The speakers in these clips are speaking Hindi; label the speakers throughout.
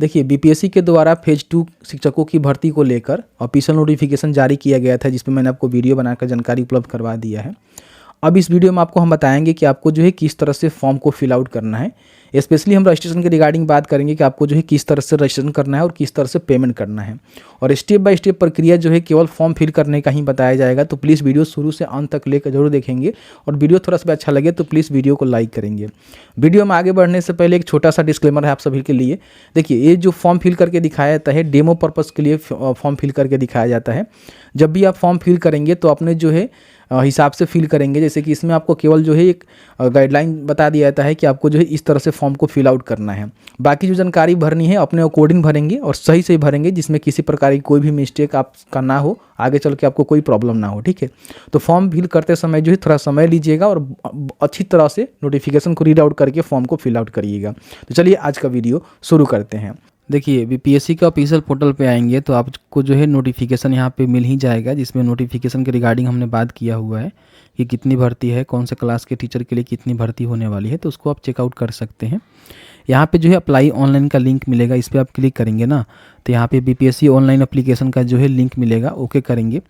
Speaker 1: देखिए, बीपीएससी के द्वारा फेज 2 शिक्षकों की भर्ती को लेकर ऑफिशियल नोटिफिकेशन जारी किया गया था, जिसमें मैंने आपको वीडियो बनाकर जानकारी उपलब्ध करवा दिया है। अब इस वीडियो में आपको हम बताएंगे कि आपको जो है किस तरह से फॉर्म को फिल आउट करना है। स्पेशली हम रजिस्ट्रेशन के रिगार्डिंग बात करेंगे कि आपको जो है किस तरह से रजिस्ट्रेशन करना है और किस तरह से पेमेंट करना है, और स्टेप बाय स्टेप प्रक्रिया जो है केवल फॉर्म फिल करने का ही बताया जाएगा। तो प्लीज़ वीडियो शुरू से अंत तक लेकर जरूर देखेंगे, और वीडियो थोड़ा सा भी अच्छा लगे तो प्लीज़ वीडियो को लाइक करेंगे। वीडियो में आगे बढ़ने से पहले एक छोटा सा डिस्क्लेमर है आप सभी के लिए। देखिए, ये जो फॉर्म फिल करके दिखाया जाता है डेमो पर्पज़ के लिए फॉर्म फिल करके दिखाया जाता है। जब भी आप फॉर्म फिल करेंगे तो अपने जो है हिसाब से फिल करेंगे। जैसे कि इसमें आपको केवल जो है एक गाइडलाइन बता दिया जाता है कि आपको जो है इस तरह से फॉर्म को फिल आउट करना है। बाकी जो जानकारी भरनी है अपने अकॉर्डिंग भरेंगे और सही से भरेंगे, जिसमें किसी प्रकार की कोई भी मिस्टेक आपका ना हो, आगे चल के आपको कोई प्रॉब्लम ना हो। ठीक है, तो फॉर्म फिल करते समय जो है थोड़ा समय लीजिएगा और अच्छी तरह से नोटिफिकेशन को रीड आउट करके फॉर्म को फिल आउट करिएगा। तो चलिए आज का वीडियो शुरू करते हैं। देखिए, बीपीएससी के ऑफिशियल पोर्टल पे आएंगे तो आपको जो है नोटिफिकेशन यहाँ पे मिल ही जाएगा, जिसमें नोटिफिकेशन के रिगार्डिंग हमने बात किया हुआ है कि कितनी भर्ती है, कौन से क्लास के टीचर के लिए कितनी भर्ती होने वाली है। तो उसको आप चेकआउट कर सकते हैं। यहाँ पे जो है अप्लाई ऑनलाइन का लिंक मिलेगा, इस पर आप क्लिक करेंगे ना तो यहाँ पे बीपीएससी ऑनलाइन एप्लीकेशन का जो है लिंक मिलेगा, ओके करेंगे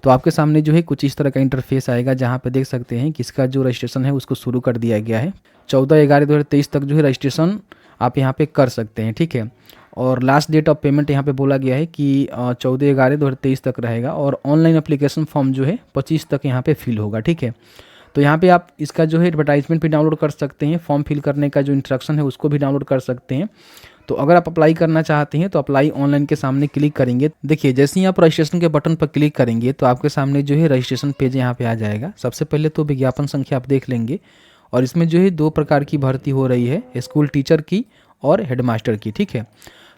Speaker 1: तो आपके सामने जो है कुछ इस तरह का इंटरफेस आएगा, जहाँ पे देख सकते हैं कि इसका जो रजिस्ट्रेशन है उसको शुरू कर दिया गया है। 14/11/2023 तक जो है रजिस्ट्रेशन आप यहाँ पे कर सकते हैं। ठीक है, और लास्ट डेट ऑफ पेमेंट यहाँ पे बोला गया है कि 14/11/2023 तक रहेगा, और ऑनलाइन एप्लीकेशन फॉर्म जो है 25 तक यहाँ पे फिल होगा। ठीक है, तो यहाँ पे आप इसका जो है एडवर्टाइजमेंट भी डाउनलोड कर सकते हैं, फॉर्म फिल करने का जो इंस्ट्रक्शन है उसको भी डाउनलोड कर सकते हैं। तो अगर आप अप्लाई करना चाहते हैं तो अप्लाई ऑनलाइन के सामने क्लिक करेंगे। देखिए, जैसे ही आप रजिस्ट्रेशन के बटन पर क्लिक करेंगे तो आपके सामने जो है रजिस्ट्रेशन पेज यहाँ पे आ जाएगा। सबसे पहले तो विज्ञापन संख्या आप देख लेंगे, और इसमें जो है 2 प्रकार की भर्ती हो रही है, स्कूल टीचर की और हेडमास्टर की। ठीक है,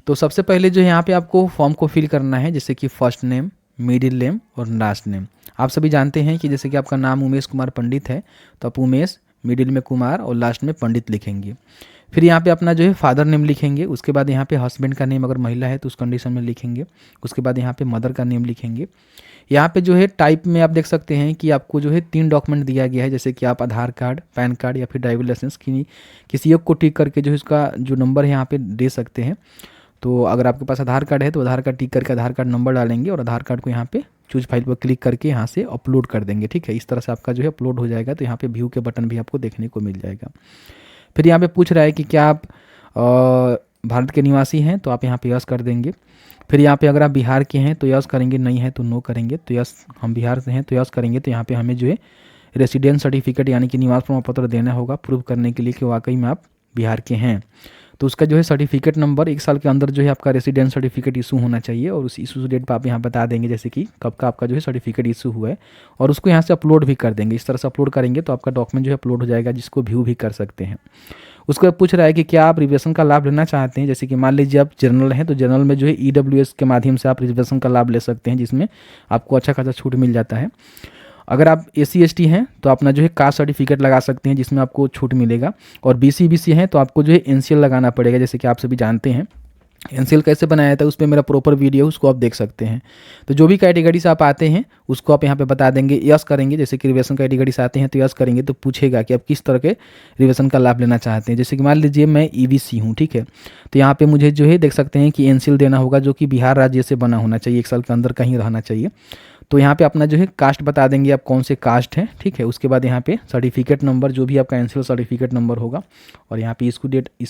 Speaker 1: तो सबसे पहले जो है यहाँ पे आपको फॉर्म को फिल करना है, जैसे कि फर्स्ट नेम, मिडिल नेम और लास्ट नेम। आप सभी जानते हैं कि जैसे कि आपका नाम उमेश कुमार पंडित है तो आप उमेश, मिडिल में कुमार और लास्ट में पंडित लिखेंगे। फिर यहाँ पे अपना जो है फादर नेम लिखेंगे। उसके बाद यहाँ पे हस्बैंड का नेम अगर महिला है तो उस कंडीशन में लिखेंगे। उसके बाद यहाँ पे मदर का नेम लिखेंगे। यहाँ पे जो है टाइप में आप देख सकते हैं कि आपको जो है 3 डॉक्यूमेंट दिया गया है, जैसे कि आप आधार कार्ड, पैन कार्ड या फिर ड्राइविंग लाइसेंस की किसी एक को टिक करके जो है इसका जो नंबर है यहाँ पे दे सकते हैं। तो अगर आपके पास आधार कार्ड है तो आधार कार्ड टिक करके आधार कार्ड नंबर डालेंगे और आधार कार्ड को यहाँ पे चूज फाइल पर क्लिक करके यहाँ से अपलोड कर देंगे। ठीक है, इस तरह से आपका जो है अपलोड हो जाएगा। तो यहाँ पे व्यू के बटन भी आपको देखने को मिल जाएगा। फिर यहाँ पे पूछ रहा है कि क्या आप भारत के निवासी हैं, तो आप यहाँ पे यस कर देंगे। फिर यहाँ पे अगर आप बिहार के हैं तो यस करेंगे, नहीं है तो नो करेंगे। तो यस, हम बिहार से हैं तो यस करेंगे। तो यहाँ पे हमें जो है रेसिडेंस सर्टिफिकेट यानी कि निवास प्रमाण पत्र देना होगा प्रूव करने के लिए कि वाकई में आप बिहार के हैं। तो उसका जो है सर्टिफिकेट नंबर 1 साल के अंदर जो है आपका रेसिडेंस सर्टिफिकेट इशू होना चाहिए, और उस इशू डेट पर आप यहाँ बता देंगे जैसे कि कब का आपका जो है सर्टिफिकेट इशू हुआ है, और उसको यहाँ से अपलोड भी कर देंगे। इस तरह से अपलोड करेंगे तो आपका डॉक्यूमेंट जो है अपलोड हो जाएगा, जिसको व्यू भी कर सकते हैं। उसको पूछ रहा है कि क्या आप रिजर्वेशन का लाभ लेना चाहते हैं। जैसे कि मान लीजिए आप जनरल हैं तो जनरल में जो है EWS के माध्यम से आप रिजर्वेशन का लाभ ले सकते हैं, जिसमें आपको अच्छा खासा छूट मिल जाता है। अगर आप SC ST हैं तो अपना जो है कास्ट सर्टिफिकेट लगा सकते हैं, जिसमें आपको छूट मिलेगा। और BC BC हैं तो आपको जो है NCL लगाना पड़ेगा, जैसे कि आप सभी जानते हैं। NCL कैसे बनाया था उस पर मेरा प्रॉपर वीडियो, उसको आप देख सकते हैं। तो जो भी कैटेगरी से आप आते हैं उसको आप यहाँ पे बता देंगे, यस करेंगे। जैसे कि रिजर्वेशन कैटेगरी से आते हैं तो यस करेंगे, तो पूछेगा कि आप किस तरह के रिजर्वेशन का लाभ लेना चाहते हैं। जैसे कि मान लीजिए मैं EBC हूँ, ठीक है, तो यहाँ पे मुझे जो है देख सकते हैं कि NCL देना होगा, जो कि बिहार राज्य से बना होना चाहिए, 1 साल के अंदर कहीं रहना चाहिए। तो यहाँ पे अपना जो है कास्ट बता देंगे, आप कौन से कास्ट हैं। ठीक है, उसके बाद यहाँ पे सर्टिफिकेट नंबर जो भी आपका NCL सर्टिफिकेट नंबर होगा, और यहाँ पे इशू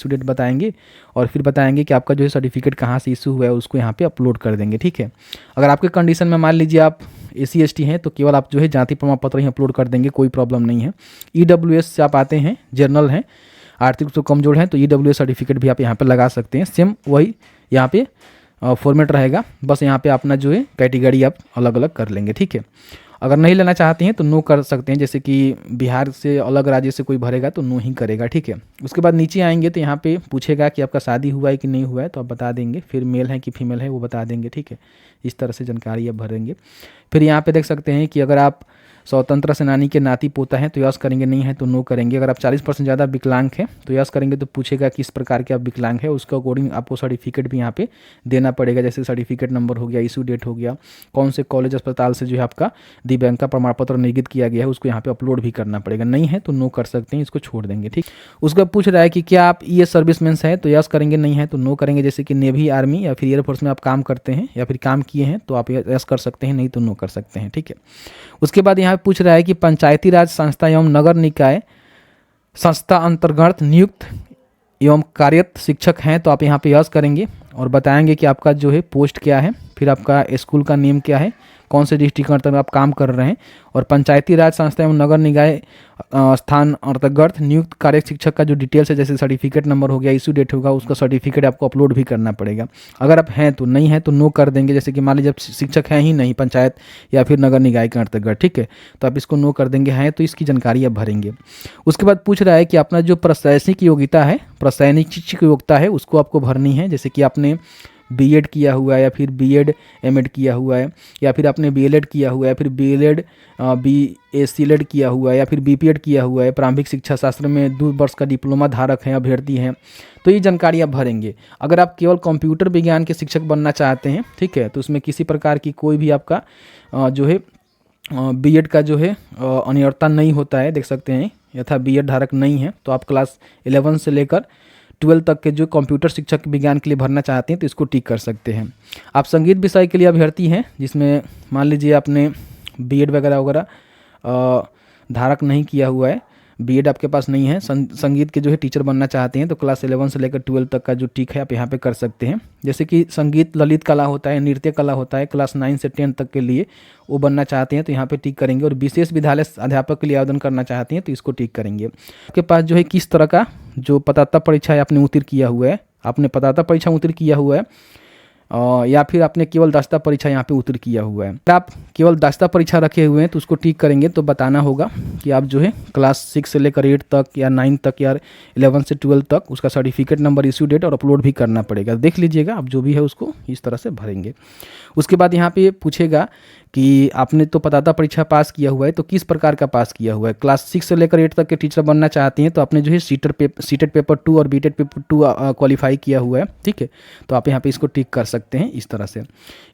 Speaker 1: डेट बताएंगे, और फिर बताएंगे कि आपका जो है सर्टिफिकेट कहाँ से इशू हुआ है, उसको यहाँ पे अपलोड कर देंगे। ठीक है, अगर आपके कंडीशन में मान लीजिए आप SC ST हैं तो केवल आप जो है जाति प्रमाण पत्र ही अपलोड कर देंगे, कोई प्रॉब्लम नहीं है। EWS से आप आते हैं, जनरल हैं, आर्थिक रूप से कमजोर हैं, तो EWS सर्टिफिकेट भी आप यहाँ पर लगा सकते हैं। सेम वही यहाँ पे फॉर्मेट रहेगा, बस यहाँ पे अपना जो है कैटेगरी आप अलग अलग कर लेंगे। ठीक है, अगर नहीं लेना चाहते हैं तो नो कर सकते हैं, जैसे कि बिहार से अलग राज्य से कोई भरेगा तो नो ही करेगा। ठीक है, उसके बाद नीचे आएंगे तो यहाँ पे पूछेगा कि आपका शादी हुआ है कि नहीं हुआ है, तो आप बता देंगे। फिर मेल है कि फीमेल है वो बता देंगे। ठीक है, इस तरह से जानकारी आप भरेंगे। फिर यहाँ पे देख सकते हैं कि अगर आप स्वतंत्र सेनानी के नाती पोता हैं तो यस करेंगे, नहीं है तो नो करेंगे। अगर आप 40% ज़्यादा विकलांग हैं तो यस करेंगे, तो पूछेगा किस प्रकार के आप विकलांग है, उसके अकॉर्डिंग आपको सर्टिफिकेट भी यहाँ पे देना पड़ेगा, जैसे सर्टिफिकेट नंबर हो गया, इशू डेट हो गया, कौन से कॉलेज अस्पताल से जो है आपका दिव्यांग का प्रमाण पत्र निर्गत किया गया है उसको यहाँ पे अपलोड भी करना पड़ेगा। नहीं है तो नो कर सकते हैं, इसको छोड़ देंगे। ठीक, उसके बाद पूछ रहा है कि क्या आप ये सर्विसमैन है तो यस करेंगे, नहीं है तो नो करेंगे। जैसे कि नेवी, आर्मी या फिर एयरफोर्स में आप काम करते हैं या फिर काम किए हैं तो आप यस कर सकते हैं, नहीं तो नो कर सकते हैं। ठीक है, उसके बाद यहाँ पूछ रहा है कि पंचायती राज संस्था एवं नगर निकाय संस्था अंतर्गत नियुक्त एवं कार्यरत शिक्षक हैं तो आप यहाँ पे यस करेंगे और बताएंगे कि आपका जो है पोस्ट क्या है, फिर आपका स्कूल का नेम क्या है, कौन से डिस्ट्रिक्ट के अंतर्गत आप काम कर रहे हैं, और पंचायती राज संस्था एवं नगर निकाय स्थान अंतर्गत नियुक्त कार्यरत शिक्षक का जो डिटेल्स है, जैसे सर्टिफिकेट नंबर हो गया, इशू डेट होगा, उसका सर्टिफिकेट आपको अपलोड भी करना पड़ेगा। अगर आप हैं तो, नहीं है तो नो कर देंगे। जैसे कि मान लीजिए शिक्षक हैं ही नहीं पंचायत या फिर नगर निकाय के अंतर्गत, ठीक है, तो आप इसको नो कर देंगे। हैं तो इसकी जानकारी आप भरेंगे। उसके बाद पूछ रहा है कि अपना जो प्रशासनिक योग्यता है, प्रशासनिक शिक्षक योग्यता है, उसको आपको भरनी है। जैसे कि आपने बीएड किया हुआ है या फिर बीएड एमएड किया हुआ है या फिर आपने बीएलएड किया हुआ है या फिर बीएलएड बीएससीएड किया हुआ है या फिर बीपीएड किया हुआ है, प्रारंभिक शिक्षा शास्त्र में 2 वर्ष का डिप्लोमा धारक हैं, अभ्यर्थी हैं, तो ये जानकारी आप भरेंगे। अगर आप केवल कंप्यूटर विज्ञान के शिक्षक बनना चाहते हैं, ठीक है, तो उसमें किसी प्रकार की कोई भी आपका जो है बीएड का जो है अनिवार्यता नहीं होता है, देख सकते हैं, यथा बीएड धारक नहीं है, तो आप क्लास 11 से लेकर 12 तक के जो कंप्यूटर शिक्षक विज्ञान के लिए भरना चाहते हैं तो इसको टिक कर सकते हैं। आप संगीत विषय के लिए अभ्यर्थी हैं, जिसमें मान लीजिए आपने बीएड वगैरह वगैरह धारक नहीं किया हुआ है, बीएड आपके पास नहीं है, संगीत के जो है टीचर बनना चाहते हैं तो क्लास 11 से लेकर 12 तक का जो टिक है आप यहाँ पे कर सकते हैं। जैसे कि संगीत ललित कला होता है, नृत्य कला होता है, क्लास 9 से 10 तक के लिए वो बनना चाहते हैं तो यहाँ पे टिक करेंगे। और विशेष विद्यालय अध्यापक के लिए आवेदन करना चाहते हैं तो इसको टिक करेंगे। आपके पास जो है किस तरह का जो पात्रता परीक्षा आपने उत्तीर्ण किया हुआ है, आपने पात्रता परीक्षा उत्तीर्ण किया हुआ है या फिर आपने केवल दस्ता परीक्षा यहाँ पे उत्तीर्ण किया हुआ है। अगर आप केवल दस्ता परीक्षा रखे हुए हैं तो उसको टिक करेंगे, तो बताना होगा कि आप जो है क्लास 6 से लेकर 8 तक या 9 तक या 11 से 12 तक उसका सर्टिफिकेट नंबर, इश्यू डेट और अपलोड भी करना पड़ेगा। देख लीजिएगा, आप जो भी है उसको इस तरह से भरेंगे। उसके बाद यहाँ पे पूछेगा कि आपने तो पात्रता परीक्षा पास किया हुआ है तो किस प्रकार का पास किया हुआ है। क्लास 6 से लेकर 8 तक के टीचर बनना चाहते हैं तो आपने जो है सीटेड पेपर 2 और बीटेड पेपर 2 क्वालिफाई किया हुआ है, ठीक है, तो आप यहाँ पे इसको टिक कर सकते हैं इस तरह से।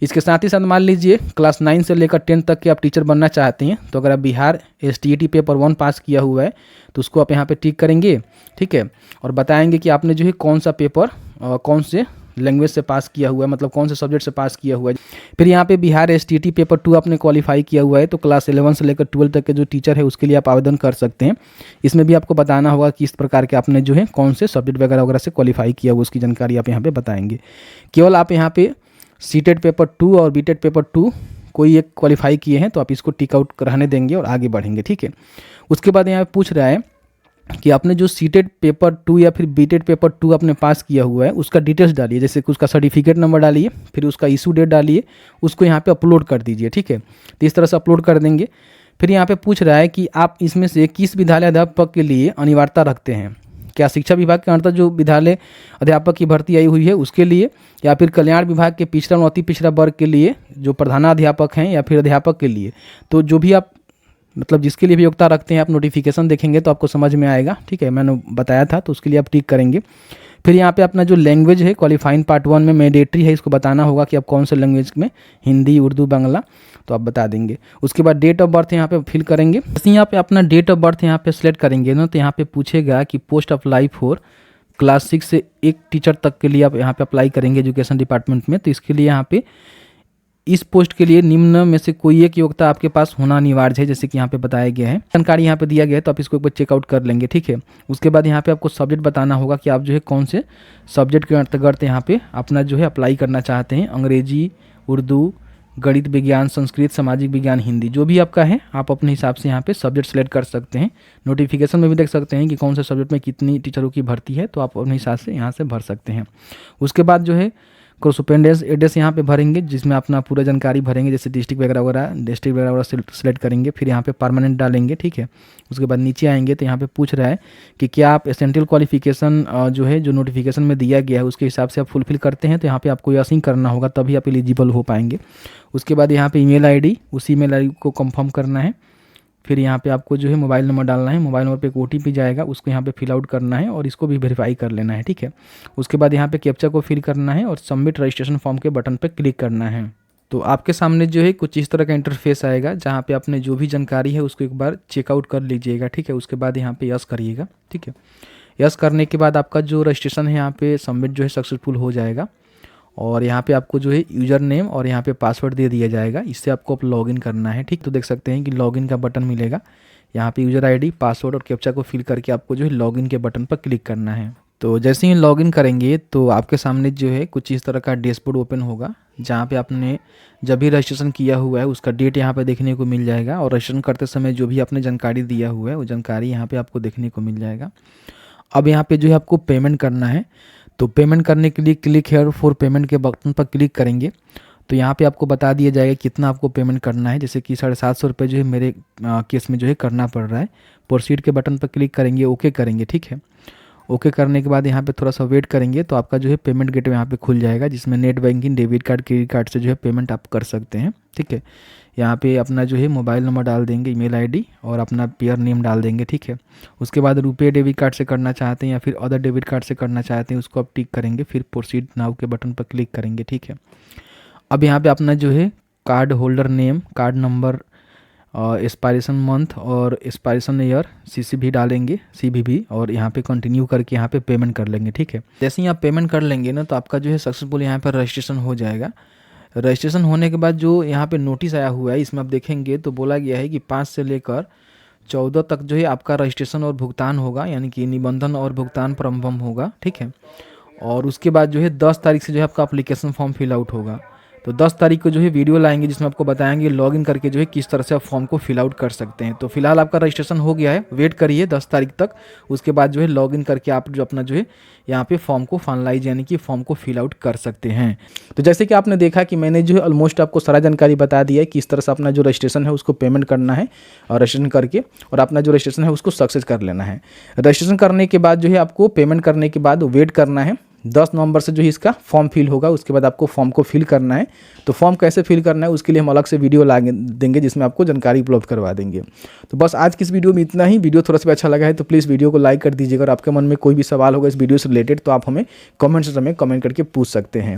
Speaker 1: इसके साथ ही साथ मान लीजिए क्लास 9 से लेकर 10 तक के आप टीचर बनना चाहते हैं तो अगर आप बिहार STET पेपर 1 पास किया हुआ है तो उसको आप यहाँ पे टिक करेंगे, ठीक है, और बताएंगे कि आपने जो है कौन सा पेपर कौन से लैंग्वेज से पास किया हुआ है, मतलब कौन से सब्जेक्ट से पास किया हुआ है। फिर यहाँ पे बिहार STET पेपर 2 आपने क्वालिफाई किया हुआ है तो क्लास 11 से लेकर 12 तक के जो टीचर है उसके लिए आप आवेदन कर सकते हैं। इसमें भी आपको बताना होगा कि इस प्रकार के आपने जो है कौन से सब्जेक्ट वगैरह वगैरह से क्वालिफाई किया हुआ, उसकी जानकारी आप यहाँ पे बताएंगे। केवल आप यहाँ पे सीटेड पेपर 2 और बीटेड पेपर 2 कोई एक क्वालिफाई किए हैं तो आप इसको टिक आउट रहने देंगे और आगे बढ़ेंगे, ठीक है। उसके बाद यहाँ पे पूछ रहा है कि आपने जो सीटेड पेपर 2 या फिर बीटेड पेपर 2 आपने पास किया हुआ है उसका डिटेल्स डालिए, जैसे कि उसका सर्टिफिकेट नंबर डालिए, फिर उसका इशू डेट डालिए, उसको यहाँ पे अपलोड कर दीजिए, ठीक है, तो इस तरह से अपलोड कर देंगे। फिर यहाँ पे पूछ रहा है कि आप इसमें से किस विद्यालय अध्यापक के लिए अनिवार्यता रखते हैं, क्या शिक्षा विभाग के अंतर्गत जो विद्यालय अध्यापक की भर्ती आई हुई है उसके लिए, या फिर कल्याण विभाग के पिछड़ा और अति पिछड़ा वर्ग के लिए जो प्रधानाध्यापक हैं, या फिर अध्यापक के लिए। तो जो भी आप मतलब जिसके लिए भी योग्यता रखते हैं आप नोटिफिकेशन देखेंगे तो आपको समझ में आएगा, ठीक है, मैंने बताया था, तो उसके लिए आप टिक करेंगे। फिर यहाँ पे अपना जो लैंग्वेज है क्वालिफाइंग पार्ट 1 में मैंडेटरी है, इसको बताना होगा कि आप कौन से लैंग्वेज में, हिंदी, उर्दू, बांग्ला, तो आप बता देंगे। उसके बाद डेट ऑफ बर्थ यहाँ पे फिल करेंगे। जैसे यहाँ पे अपना डेट ऑफ बर्थ यहाँ पे सिलेक्ट करेंगे ना तो यहाँ पे पूछेगा कि पोस्ट अप्लाई फॉर क्लास 6 से 1 टीचर तक के लिए आप यहाँ पे अप्लाई करेंगे एजुकेशन डिपार्टमेंट में। तो इसके लिए यहाँ पे इस पोस्ट के लिए निम्न में से कोई एक योग्यता आपके पास होना अनिवार्य है, जैसे कि यहाँ पे बताया गया है, जानकारी यहाँ पे दिया गया है, तो आप इसको एक बार चेकआउट कर लेंगे, ठीक है। उसके बाद यहाँ पे आपको सब्जेक्ट बताना होगा कि आप जो है कौन से सब्जेक्ट के अंतर्गत यहाँ पे अपना जो है अप्लाई करना चाहते हैं। अंग्रेजी, उर्दू, गणित, विज्ञान, संस्कृत, सामाजिक विज्ञान, हिंदी, जो भी आपका है आप अपने हिसाब से यहाँ पे सब्जेक्ट सेलेक्ट कर सकते हैं। नोटिफिकेशन में भी देख सकते हैं कि कौन से सब्जेक्ट में कितनी टीचरों की भर्ती है, तो आप अपने हिसाब से यहाँ से भर सकते हैं। उसके बाद जो है कोरस्पोंडेंस एड्रेस यहाँ पे भरेंगे, जिसमें अपना पूरा जानकारी भरेंगे, जैसे डिस्ट्रिक्ट वगैरह वगैरह, डिस्ट्रिक्ट वगैरह वगैरह सेलेक्ट करेंगे। फिर यहाँ पे परमानेंट डालेंगे, ठीक है। उसके बाद नीचे आएंगे तो यहाँ पे पूछ रहा है कि क्या आप एसेंशियल क्वालिफिकेशन जो है जो नोटिफिकेशन में दिया गया है उसके हिसाब से आप फुलफिल करते हैं, तो यहाँ पे आपको यस करना होगा, तभी आप एलिजिबल हो पाएंगे। उसके बाद यहाँ पे email ID, उस email ID को कंफर्म करना है। फिर यहाँ पे आपको जो है मोबाइल नंबर डालना है, मोबाइल नंबर पे एक OTP जाएगा, उसको यहाँ पे फिल आउट करना है और इसको भी वेरीफाई कर लेना है, ठीक है। उसके बाद यहाँ पे कैप्चा को फिल करना है और सबमिट रजिस्ट्रेशन फॉर्म के बटन पर क्लिक करना है। तो आपके सामने जो है कुछ इस तरह का इंटरफेस आएगा, जहाँ पे आपने जो भी जानकारी है उसको एक बार चेकआउट कर लीजिएगा, ठीक है। उसके बाद यहाँ पे यस करिएगा, ठीक है। यस करने के बाद आपका जो रजिस्ट्रेशन है यहाँ पे सबमिट जो है सक्सेसफुल हो जाएगा और यहाँ पे आपको जो है यूज़र नेम और यहाँ पे पासवर्ड दे दिया जाएगा। इससे आपको अब लॉगिन करना है, ठीक। तो देख सकते हैं कि लॉगिन का बटन मिलेगा, यहाँ पे यूज़र ID, पासवर्ड और कैप्चा को फिल करके आपको जो है लॉगिन के बटन पर क्लिक करना है। तो जैसे ही लॉगिन करेंगे तो आपके सामने जो है कुछ इस तरह का डैशबोर्ड ओपन होगा, जहाँ पे आपने जब भी रजिस्ट्रेशन किया हुआ है उसका डेट यहाँ पे देखने को मिल जाएगा और रजिस्ट्रेशन करते समय जो भी आपने जानकारी दिया हुआ है वो जानकारी यहाँ पे आपको देखने को मिल जाएगा। अब यहाँ पे जो है आपको पेमेंट करना है, तो पेमेंट करने के लिए क्लिक हेयर फॉर पेमेंट के बटन पर क्लिक करेंगे तो यहाँ पे आपको बता दिया जाएगा कितना आपको पेमेंट करना है। जैसे कि 750 रुपये जो है मेरे केस में जो है करना पड़ रहा है। प्रोसीड के बटन पर क्लिक करेंगे, ओके करेंगे, ठीक है। ओके करने के बाद यहाँ पे थोड़ा सा वेट करेंगे तो आपका जो है पेमेंट गेटवे यहाँ पे खुल जाएगा, जिसमें net banking, debit card, credit card से जो है पेमेंट आप कर सकते हैं, ठीक है। यहाँ पे अपना जो है मोबाइल नंबर डाल देंगे, ईमेल ID और अपना पेयर नेम डाल देंगे, ठीक है। उसके बाद रुपये डेबिट कार्ड से करना चाहते हैं या फिर अदर डेबिट कार्ड से करना चाहते हैं उसको आप टिक करेंगे, फिर प्रोसीड नाउ के बटन पर क्लिक करेंगे, ठीक है। अब यहाँ पे अपना जो है card holder name, card number, expiration month और एक्सपायरेशन ईयर CCV डालेंगे, CVV, और यहाँ पे कंटिन्यू करके यहाँ पे पेमेंट कर लेंगे, ठीक है। जैसे ही आप पेमेंट कर लेंगे ना तो आपका जो है सक्सेसफुल यहाँ पर रजिस्ट्रेशन हो जाएगा। रजिस्ट्रेशन होने के बाद जो यहाँ पे नोटिस आया हुआ है इसमें आप देखेंगे तो बोला गया है कि 5 से लेकर 14 तक जो है आपका रजिस्ट्रेशन और भुगतान होगा, यानी कि निबंधन और भुगतान प्रारंभ होगा, ठीक है। और उसके बाद जो है 10 तारीख से जो है आपका एप्लीकेशन फॉर्म फिल आउट होगा। तो 10 तारीख को जो है वीडियो लाएंगे जिसमें आपको बताएंगे लॉगिन करके जो है किस तरह से आप फॉर्म को फिल आउट कर सकते हैं। तो फिलहाल आपका रजिस्ट्रेशन हो गया है, वेट करिए 10 तारीख तक। उसके बाद जो है लॉगिन करके आप जो अपना जो है यहाँ पे फॉर्म को फाइनलाइज यानी कि फॉर्म को फिल आउट कर सकते हैं। तो जैसे कि आपने देखा कि मैंने जो है ऑलमोस्ट आपको सारा जानकारी बता दिया है कि किस तरह से अपना जो रजिस्ट्रेशन है उसको पेमेंट करना है और रजिस्ट्रेशन करके और अपना जो रजिस्ट्रेशन है उसको सक्सेस कर लेना है। रजिस्ट्रेशन करने के बाद जो है आपको पेमेंट करने के बाद वेट करना है। 10 नवंबर से जो है इसका फॉर्म फिल होगा, उसके बाद आपको फॉर्म को फिल करना है। तो फॉर्म कैसे फिल करना है उसके लिए हम अलग से वीडियो ला देंगे जिसमें आपको जानकारी उपलब्ध करवा देंगे। तो बस आज की इस वीडियो में इतना ही। वीडियो थोड़ा सा अच्छा लगा है तो प्लीज़ वीडियो को लाइक कर दीजिएगा और आपके मन में कोई भी सवाल होगा इस वीडियो से रिलेटेड तो आप हमें कमेंट करके पूछ सकते हैं।